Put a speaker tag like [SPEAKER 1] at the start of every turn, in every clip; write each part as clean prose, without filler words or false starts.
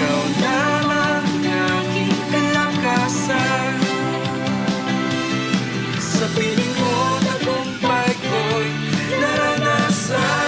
[SPEAKER 1] ikaw na ang aking kalakasan. Sa piling mo, tagumpay ko'y naranasan.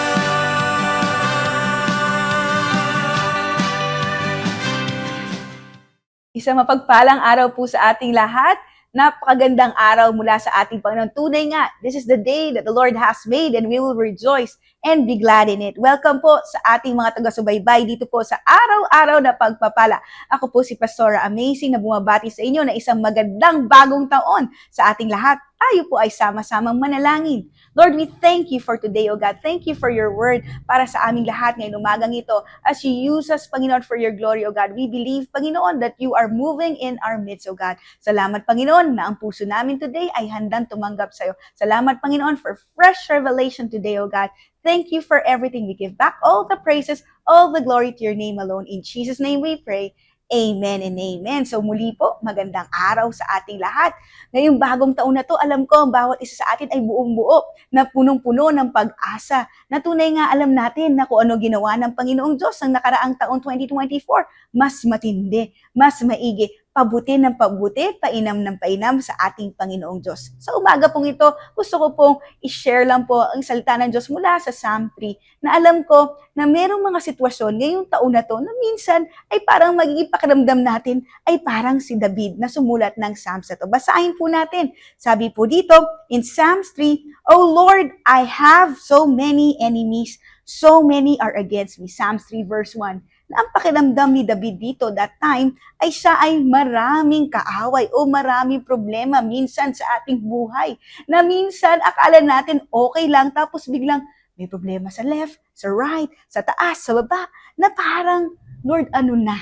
[SPEAKER 2] Isang mapagpalang araw po sa ating lahat. Napakagandang araw mula sa ating Panginoon. Tunay nga, this is the day that the Lord has made and we will rejoice and be glad in it. Welcome po sa ating mga taga-subaybay dito po sa araw-araw na pagpapala. Ako po si Pastora Amazing na bumabati sa inyo na isang magandang bagong taon sa ating lahat. Tayo po ay sama-samang manalangin. Lord, we thank you for today, O God. Thank you for your word para sa aming lahat ngayong umagang ito. As you use us, Panginoon, for your glory, O God. We believe, Panginoon, that you are moving in our midst, O God. Salamat, Panginoon, na ang puso namin today ay handang tumanggap sa iyo. Salamat, Panginoon, for fresh revelation today, O God. Thank you for everything. We give back all the praises, all the glory to your name alone. In Jesus' name we pray. Amen and amen. So muli po, magandang araw sa ating lahat. Ngayong bagong taon na to, alam ko, ang bawat isa sa atin ay buong-buo, na punong-puno ng pag-asa. Na tunay nga alam natin na kung ano ginawa ng Panginoong Diyos ang nakaraang taon 2024, mas matindi, mas maigi, pabuti ng pabuti, painam ng painam sa ating Panginoong Diyos. Sa umaga pong ito, gusto ko pong i-share lang po ang salita ng Diyos mula sa Psalm 3, na alam ko na merong mga sitwasyon ngayong taon na to na minsan ay parang magiging pakiramdam natin ay parang si David na sumulat ng Psalms na to. Basahin po natin. Sabi po dito in Psalms 3, "O Lord, I have so many enemies, so many are against me." Psalms 3 verse 1. Na ang pakiramdam ni David dito that time ay siya ay maraming kaaway o maraming problema minsan sa ating buhay. Na minsan akala natin okay lang tapos biglang may problema sa left, sa right, sa taas, sa baba, na parang, Lord, ano na?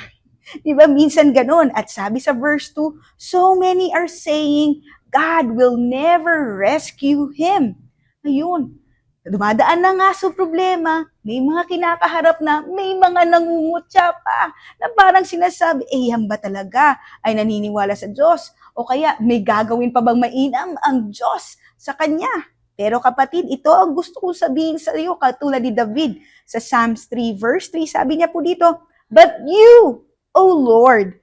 [SPEAKER 2] Diba, minsan ganon. At sabi sa verse 2, so many are saying, God will never rescue him. Ayun, dumadaan na nga sa problema, may mga kinakaharap na, may mga nangungutya pa, na parang sinasabi, yan ba talaga ay naniniwala sa Diyos? O kaya, may gagawin pa bang mainam ang Diyos sa Kanya? Pero kapatid, ito ang gusto kong sabihin sa iyo, katulad ni David sa Psalms 3 verse 3, sabi niya po dito, "But you, O Lord,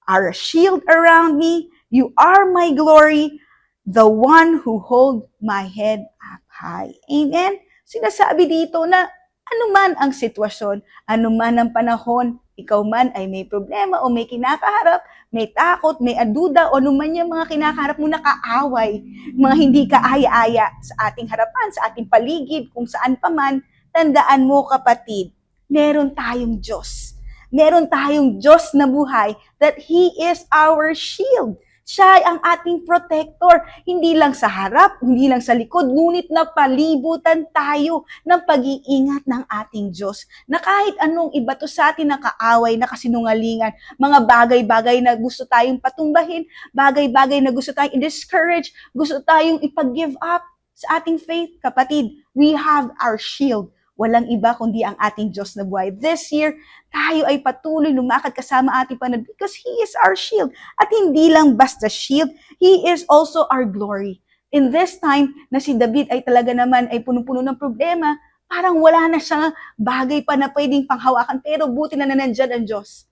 [SPEAKER 2] are a shield around me, you are my glory, the one who hold my head up high." Amen? Sinasabi dito na anuman ang sitwasyon, anuman ang panahon, ikaw man ay may problema o may kinakaharap, may takot, may aduda, o anuman yung mga kinakaharap mo na kaaway, mga hindi kaaya-aya sa ating harapan, sa ating paligid, kung saan pa man, tandaan mo kapatid, meron tayong Diyos. Meron tayong Diyos na buhay that He is our shield. Siya ay ang ating protector, hindi lang sa harap, hindi lang sa likod, ngunit napalibutan tayo ng pag-iingat ng ating Diyos. Na kahit anong ibato sa atin na kaaway, na kasinungalingan, mga bagay-bagay na gusto tayong patumbahin, bagay-bagay na gusto tayong i-discourage, gusto tayong ipag-give up sa ating faith, kapatid, we have our shield. Walang iba kundi ang ating Diyos na buhay. This year, tayo ay patuloy lumakad kasama ating Panginoon because He is our shield. At hindi lang basta shield, He is also our glory. In this time na si David ay talaga naman ay punong-puno ng problema, parang wala na siyang bagay pa na pwedeng panghawakan, pero buti na nandiyan ang Diyos.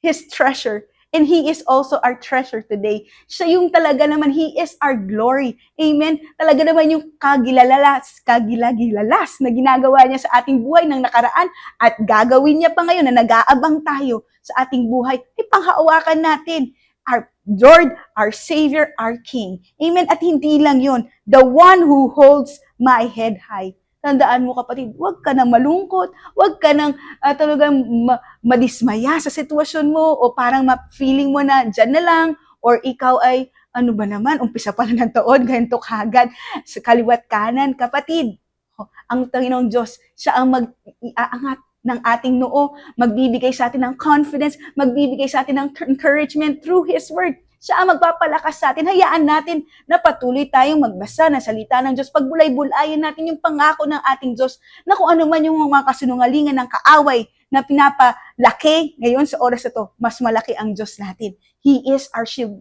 [SPEAKER 2] His treasure. And He is also our treasure today. Siya yung talaga naman, He is our glory. Amen? Talaga naman yung kagilalas na ginagawa niya sa ating buhay ng nakaraan at gagawin niya pa ngayon na nag-aabang tayo sa ating buhay. Panghawakan natin. Our Lord, our Savior, our King. Amen? At hindi lang yun. The one who holds my head high. Tandaan mo kapatid, huwag ka nang malungkot, huwag ka nang talagang madismaya sa sitwasyon mo o parang feeling mo na dyan na lang or ikaw ay ano ba naman, umpisa pa lang ng taon, ganito kagad sa kaliwat kanan. Kapatid, ang Panginoong Diyos, siya ang mag-iaangat ng ating noo, magbibigay sa atin ng confidence, magbibigay sa atin ng encouragement through His Word. Siya ang magpapalakas sa atin. Hayaan natin na patuloy tayong magbasa ng salita ng Diyos. Pagbulay-bulayan natin yung pangako ng ating Diyos na kung ano man yung mga kasinungalingan ng kaaway na pinapalaki ngayon sa oras na to, mas malaki ang Diyos natin. He is our shield.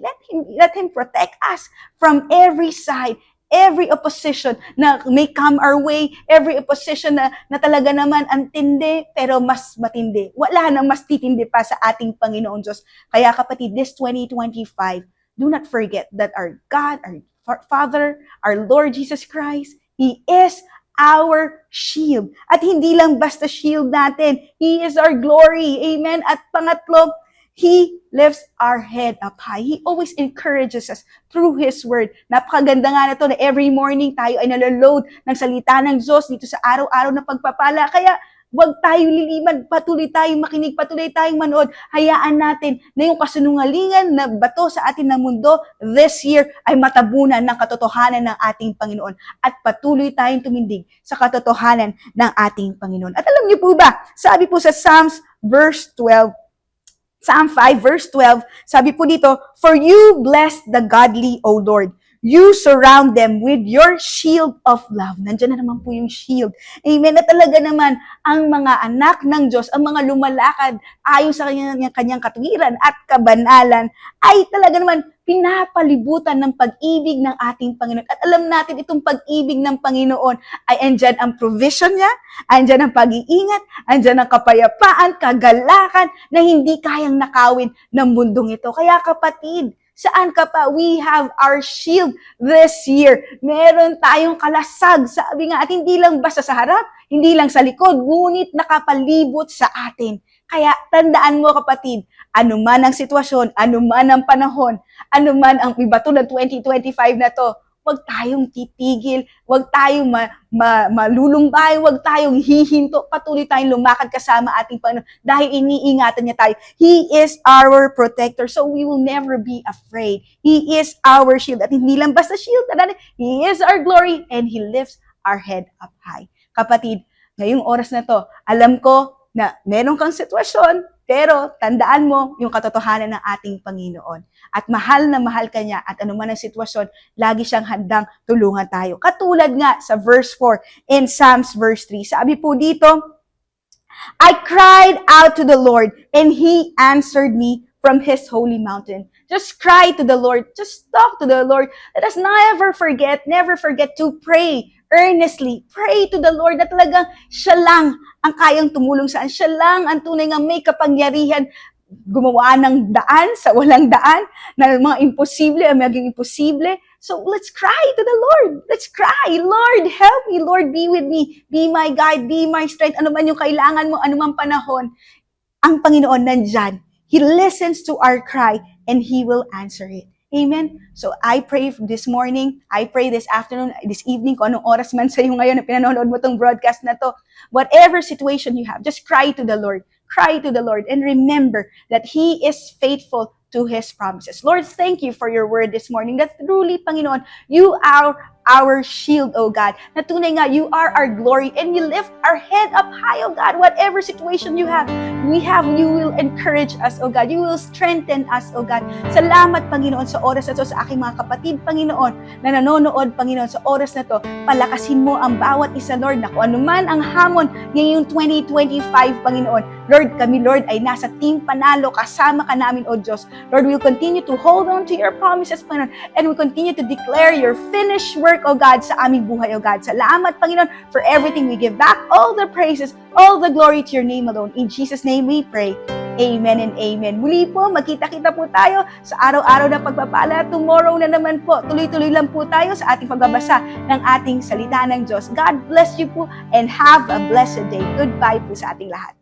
[SPEAKER 2] Let Him protect us from every side, every opposition na may come our way, every opposition na talaga naman ang tindi, pero mas matindi. Wala nang mas titindi pa sa ating Panginoon Diyos. Kaya kapatid, this 2025, do not forget that our God, our Father, our Lord Jesus Christ, He is our shield. At hindi lang basta shield natin, He is our glory. Amen? At pangatlo, He lifts our head up high. He always encourages us through His Word. Napakaganda nga na to na every morning tayo ay naloload ng salita ng Diyos dito sa araw-araw na pagpapala. Kaya huwag tayong liliman, patuloy tayong makinig, patuloy tayong manood. Hayaan natin na yung kasinungalingan na bato sa atin ng mundo this year ay matabunan ng katotohanan ng ating Panginoon. At patuloy tayong tumindig sa katotohanan ng ating Panginoon. At alam niyo po ba, sabi po sa Psalm 5 verse 12, sabi po dito, "For you bless the godly, O Lord. You surround them with your shield of love." Nandiyan na naman po yung shield. Amen. Na talaga naman ang mga anak ng Diyos, ang mga lumalakad ayon sa kanyang katuwiran at kabanalan, ay talaga naman pinapalibutan ng pag-ibig ng ating Panginoon. At alam natin itong pag-ibig ng Panginoon ay andyan ang provision niya, andyan ang pag-iingat, andyan ang kapayapaan, kagalakan na hindi kayang nakawin ng mundong ito. Kaya kapatid, saan ka pa? We have our shield this year. Meron tayong kalasag. Sabi nga, at hindi lang basta sa harap, hindi lang sa likod, ngunit nakapalibot sa atin. Kaya tandaan mo kapatid, anuman ang sitwasyon, anuman ang panahon, anuman ang ibato ng 2025 na to, huwag tayong titigil, huwag tayong malulumbay, huwag tayong hihinto, patuloy tayong lumakad kasama ating Panginoon dahil iniingatan niya tayo. He is our protector, so we will never be afraid. He is our shield. At hindi lang basta shield, He is our glory and He lifts our head up high. Kapatid, ngayong oras na to, alam ko na meron kang sitwasyon, pero tandaan mo yung katotohanan ng ating Panginoon. At mahal na mahal ka niya at anuman ang sitwasyon, lagi siyang handang tulungan tayo. Katulad nga sa verse 4 in Psalms verse 3. Sabi po dito, "I cried out to the Lord and He answered me from His holy mountain." Just cry to the Lord. Just talk to the Lord. Let us never forget to pray earnestly. Pray to the Lord na talagang siya lang ang kayang tumulong saan. Siya lang ang tunay nga may kapangyarihan gumawa ng daan sa walang daan, na mga imposible ang maging imposible. So let's cry to the Lord. Let's cry, "Lord, help me. Lord, be with me. Be my guide, be my strength." Ano man yung kailangan mo, anumang panahon, ang Panginoon nandyan. He listens to our cry and He will answer it. Amen? So I pray this morning, I pray this afternoon, this evening, kung anong oras man sa'yo ngayon na pinanonood mo tong broadcast na to, whatever situation you have, just cry to the Lord. Cry to the Lord and remember that He is faithful to His promises. Lord, thank you for your word this morning that truly, Panginoon, you are our shield, O God. Na tunay nga, you are our glory and you lift our head up high, O God. Whatever situation you have, you will encourage us, O God. You will strengthen us, O God. Salamat, Panginoon, sa oras na to, sa aking mga kapatid, Panginoon, na nanonood, Panginoon, sa oras na to. Palakasin mo ang bawat isa, Lord, na kung anuman ang hamon ngayong 2025, Panginoon. Lord, kami, Lord, ay nasa Team Panalo, kasama ka namin, O Diyos. Lord, we'll continue to hold on to your promises, Panginoon, and we'll continue to declare your finished work, O God, sa aming buhay, O God. Salamat, Panginoon, for everything. We give back all the praises, all the glory to your name alone. In Jesus' name we pray. Amen and amen. Muli po, magkita-kita po tayo sa araw-araw na pagpapala. Tomorrow na naman po, tuloy-tuloy lang po tayo sa ating pagbabasa ng ating salita ng Diyos. God bless you po and have a blessed day. Goodbye po sa ating lahat.